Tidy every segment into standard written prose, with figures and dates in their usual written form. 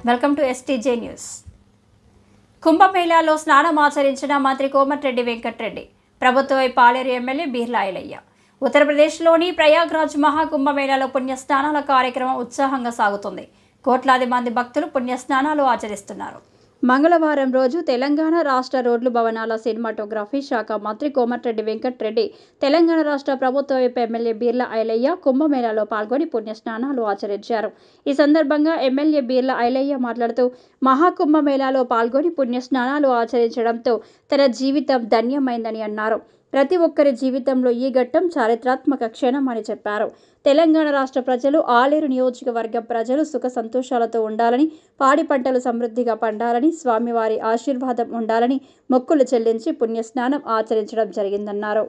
Welcome to STJ news. కుంభమేళాలో స్నానమాచరించిన మంత్రి కోమటిరెడ్డి వెంకటరెడ్డి, ప్రభుత్వపై పాలేరు ఎమ్మెల్యే బీర్లా ఐలయ్య. ఉత్తరప్రదేశ్లోని ప్రయాగ్రాజ్ మహాకుంభమేళాలో పుణ్యస్నానాల కార్యక్రమం ఉత్సాహంగా సాగుతుంది. కోట్లాది మంది భక్తులు పుణ్యస్నానాలు ఆచరిస్తున్నారు. మంగళవారం రోజు తెలంగాణ రాష్ట్ర రోడ్లు భవనాల సినిమాటోగ్రఫీ శాఖ మంత్రి కోమటిరెడ్డి వెంకటరెడ్డి, తెలంగాణ రాష్ట్ర ప్రభుత్వ ఎమ్మెల్యే బీర్లా ఐలయ్య కుంభమేళాలో పాల్గొని పుణ్యస్నానాలు ఆచరించారు. ఈ సందర్భంగా ఎమ్మెల్యే బీర్లా ఐలయ్య మాట్లాడుతూ, మహాకుంభమేళాలో పాల్గొని పుణ్యస్నానాలు ఆచరించడంతో తన జీవితం ధన్యమైందని అన్నారు. ప్రతి ఒక్కరి జీవితంలో ఈ ఘట్టం చారిత్రాత్మక క్షణం అని చెప్పారు. తెలంగాణ రాష్ట్ర ప్రజలు, ఆలేరు నియోజకవర్గం ప్రజలు సుఖ సంతోషాలతో ఉండాలని, పాడి పంటలు సమృద్ధిగా పండాలని, స్వామివారి ఆశీర్వాదం ఉండాలని మొక్కులు చెల్లించి పుణ్యస్నానం ఆచరించడం జరిగిందన్నారు.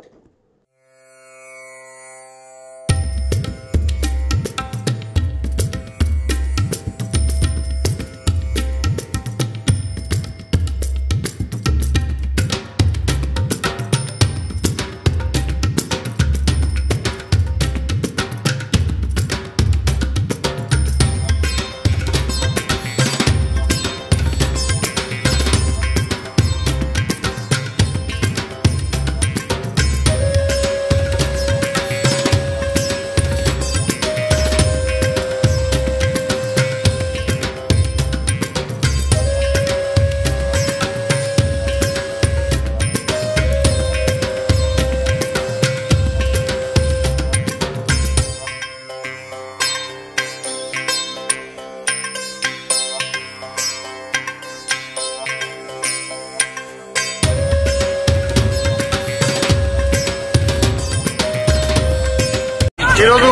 ఈరోజు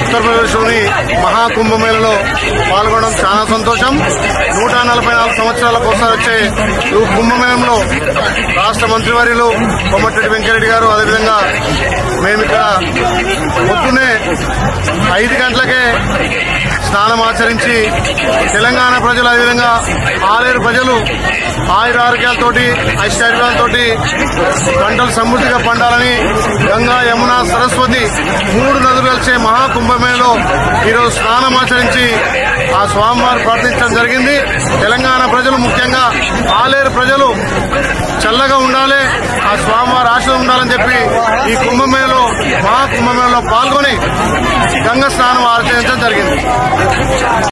ఉత్తరప్రదేశ్లోని మహాకుంభమేళలో పాల్గొనడం చాలా సంతోషం. 144 సంవత్సరాలకు ఒకసారి వచ్చే ఈ కుంభమేళంలో రాష్ట్ర మంత్రివర్యులు కోమటిరెడ్డి వెంకటరెడ్డి గారు, అదేవిధంగా మేము ఇక్కడ పొద్దున్నే 5 గంటలకే స్నానం ఆచరించి తెలంగాణ ప్రజలు, అదేవిధంగా ఆలేరు ప్రజలు ఆయురారోగ్యాలతోటి, ఐశ్వర్యాలతోటి పంటలు సమృద్ధిగా పండాలని గంగా, యమున, సరస్వతి 3 నదులు కలిసే మహాకుంభమేళలో ఈరోజు స్నానం ఆచరించి ఆ స్వామివారు ప్రార్థించడం జరిగింది. తెలంగాణ ప్రజలు, ముఖ్యంగా ఆలేరు ప్రజలు చల్లగా ఉండాలి, ఆ స్వామివారి ఆశీర్వాదం ఉండాలని చెప్పి ఈ కుంభమేళలో, మహాకుంభమేళలో పాల్గొని గంగా స్నానం ఆచరించడం జరిగింది.